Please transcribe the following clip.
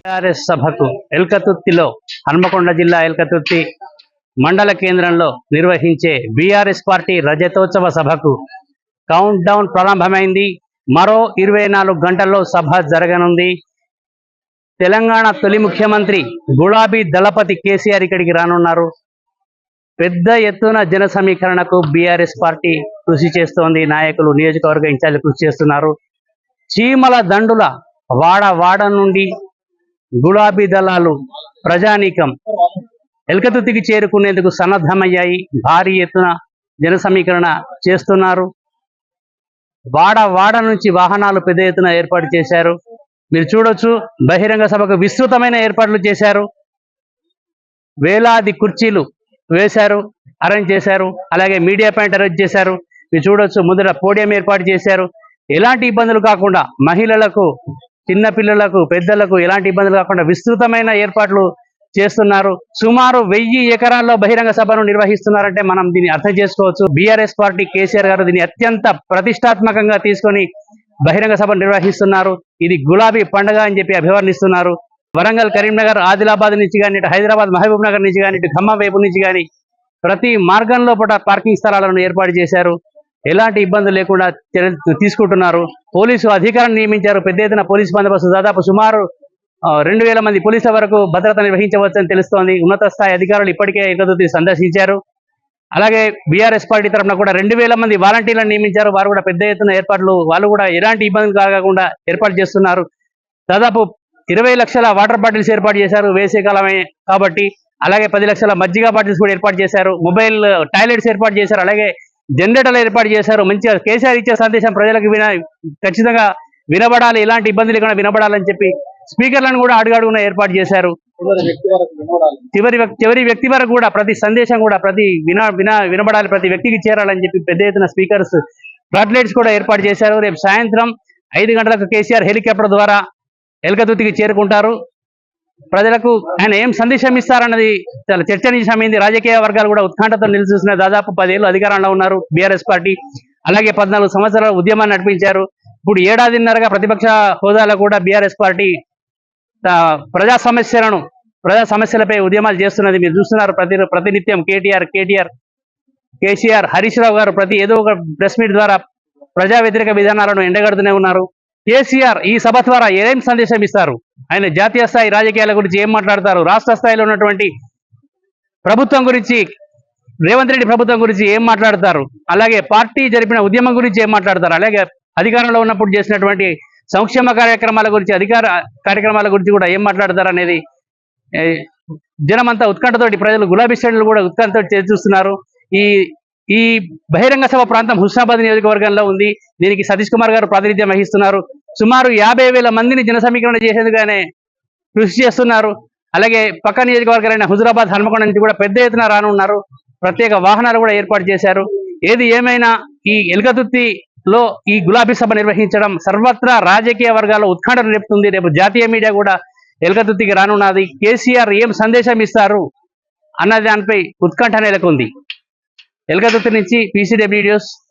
TRS సభకు ఎల్కతుర్తిలో హన్మకొండ జిల్లా ఎల్కతుర్తి మండల కేంద్రంలో నిర్వహించే బీఆర్ఎస్ పార్టీ రజతోత్సవ సభకు కౌంట్ డౌన్ ప్రారంభమైంది. మరో 24 గంటల్లో సభ జరగనుంది. తెలంగాణ తొలి ముఖ్యమంత్రి గులాబీ దళపతి కేసీఆర్ ఇక్కడికి రానున్నారు. పెద్ద ఎత్తున జన సమీకరణకు బీఆర్ఎస్ పార్టీ కృషి చేస్తోంది. నాయకులు, నియోజకవర్గ ఇన్ఛార్జి కృషి చేస్తున్నారు. చీమల దండుల వాడ నుండి గులాబీ దళాలు, ప్రజానీకం ఎల్కతుర్తికి చేరుకునేందుకు సన్నద్ధమయ్యాయి. భారీ ఎత్తున జన సమీకరణ చేస్తున్నారు. వాడ నుంచి వాహనాలు పెద్ద ఎత్తున ఏర్పాటు చేశారు. మీరు చూడొచ్చు, బహిరంగ సభకు విస్తృతమైన ఏర్పాట్లు చేశారు. వేలాది కుర్చీలు వేశారు, అరేంజ్ చేశారు. అలాగే మీడియా పాయింట్ అరేంజ్ చేశారు. మీరు చూడొచ్చు, ముందర పోడియం ఏర్పాటు చేశారు. ఎలాంటి ఇబ్బందులు కాకుండా మహిళలకు, చిన్నపిల్లలకు, పెద్దలకు ఎలాంటి ఇబ్బందులు కాకుండా విస్తృతమైన ఏర్పాట్లు చేస్తున్నారు. సుమారు 1000 ఎకరాల్లో బహిరంగ సభను నిర్వహిస్తున్నారంటే మనం దీన్ని అర్థం చేసుకోవచ్చు. బీఆర్ఎస్ పార్టీ కేసీఆర్ గారు దీన్ని అత్యంత ప్రతిష్టాత్మకంగా తీసుకొని బహిరంగ సభను నిర్వహిస్తున్నారు. ఇది గులాబీ పండుగ అని చెప్పి అభివర్ణిస్తున్నారు. వరంగల్, కరీంనగర్, ఆదిలాబాద్ నుంచి కానీ, హైదరాబాద్, మహబూబ్ నగర్ నుంచి కానీ, ఖమ్మం వైపు నుంచి కానీ ప్రతి మార్గంలో పూట పార్కింగ్ స్థలాలను ఏర్పాటు చేశారు. ఎలాంటి ఇబ్బందులు లేకుండా చర్యలు తీసుకుంటున్నారు. పోలీసు అధికారులను నియమించారు. పెద్ద ఎత్తున పోలీసు బందోబస్తు, దాదాపు సుమారు 2000 మంది పోలీసుల వరకు భద్రత నిర్వహించవచ్చని తెలుస్తోంది. ఉన్నత స్థాయి అధికారులు ఇప్పటికే ఎల్కతుర్తి సందర్శించారు. అలాగే బీఆర్ఎస్ పార్టీ తరఫున కూడా 2000 మంది వాలంటీర్లను నియమించారు. వారు కూడా పెద్ద ఎత్తున ఏర్పాట్లు, వాళ్ళు కూడా ఎలాంటి ఇబ్బందులు కలగకుండా ఏర్పాటు చేస్తున్నారు. దాదాపు 20 లక్షల వాటర్ బాటిల్స్ ఏర్పాటు చేశారు, వేసవికాలమే కాబట్టి. అలాగే 10 లక్షల మజ్జిగ బాటిల్స్ కూడా ఏర్పాటు చేశారు. మొబైల్ టాయిలెట్స్ ఏర్పాటు చేశారు. అలాగే జనరేటర్లు ఏర్పాటు చేశారు. మంచిగా కేసీఆర్ ఇచ్చే సందేశం ప్రజలకు ఖచ్చితంగా వినబడాలి, ఎలాంటి ఇబ్బంది లేకుండా వినబడాలని చెప్పి స్పీకర్లను కూడా అడుగడుగున ఏర్పాటు చేశారు. చివరి వ్యక్తి వరకు కూడా ప్రతి సందేశం కూడా వినబడాలి, ప్రతి వ్యక్తికి చేరాలని చెప్పి పెద్ద ఎత్తున స్పీకర్స్, ఫ్లడ్ లైట్స్ కూడా ఏర్పాటు చేశారు. రేపు సాయంత్రం 5 గంటలకు కేసీఆర్ హెలికాప్టర్ ద్వారా ఎల్కతుర్తికి చేరుకుంటారు. ప్రజలకు ఆయన ఏం సందేశం ఇస్తారన్నది చాలా చర్చనీయమైంది. రాజకీయ వర్గాలు కూడా ఉత్కంఠతో నిలిచిస్తున్నాయి. దాదాపు 10 ఏళ్ళు అధికారంలో ఉన్నారు బీఆర్ఎస్ పార్టీ. అలాగే 14 సంవత్సరాల ఉద్యమాన్ని నడిపించారు. ఇప్పుడు 1.5 ఏళ్లుగా ప్రతిపక్ష హోదాలో కూడా బీఆర్ఎస్ పార్టీ ప్రజా సమస్యలపై ఉద్యమాలు చేస్తున్నది. మీరు చూస్తున్నారు, ప్రతినిత్యం కేసీఆర్, హరీష్ రావు గారు ఏదో ఒక ప్రెస్ మీట్ ద్వారా ప్రజా వ్యతిరేక విధానాలను ఎండగడుతూనే ఉన్నారు. కేసీఆర్ ఈ సభ ద్వారా ఏం సందేశం ఇస్తారు? ఆయన జాతీయ స్థాయి రాజకీయాల గురించి ఏం మాట్లాడతారు? రాష్ట్ర స్థాయిలో ఉన్నటువంటి ప్రభుత్వం గురించి, రేవంత్ రెడ్డి ప్రభుత్వం గురించి ఏం మాట్లాడతారు? అలాగే పార్టీ జరిపిన ఉద్యమం గురించి ఏం మాట్లాడతారు? అలాగే అధికారంలో ఉన్నప్పుడు చేసినటువంటి సంక్షేమ కార్యక్రమాల గురించి, అధికార కార్యక్రమాల గురించి కూడా ఏం మాట్లాడతారు అనేది జనమంతా ఉత్కంఠతోటి, ప్రజలు, గులాబీ శ్రేణులు కూడా ఉత్కంఠతో చూస్తున్నారు. ఈ బహిరంగ సభ ప్రాంతం హుస్నాబాద్ నియోజకవర్గంలో ఉంది. దీనికి సతీష్ కుమార్ గారు ప్రాతినిధ్యం వహిస్తున్నారు. సుమారు 50,000 మందిని జన సమీకరణ చేసేందుకుగానే కృషి చేస్తున్నారు. అలాగే పక్క నియోజకవర్గాలైన హుజురాబాద్, హన్మకొండ నుంచి కూడా పెద్ద ఎత్తున రానున్నారు. ప్రత్యేక వాహనాలు కూడా ఏర్పాటు చేశారు. ఏది ఏమైనా ఈ ఎల్కతుర్తిలో ఈ గులాబీ సభ నిర్వహించడం సర్వత్రా రాజకీయ వర్గాల్లో ఉత్కంఠను రేపుతుంది. రేపు జాతీయ మీడియా కూడా ఎల్కతుర్తికి రానున్నది. కేసీఆర్ ఏం సందేశం ఇస్తారు అన్న దానిపై ఉత్కంఠ నెలకొంది. ఎల్కతుర్తి నుంచి PCW న్యూస్.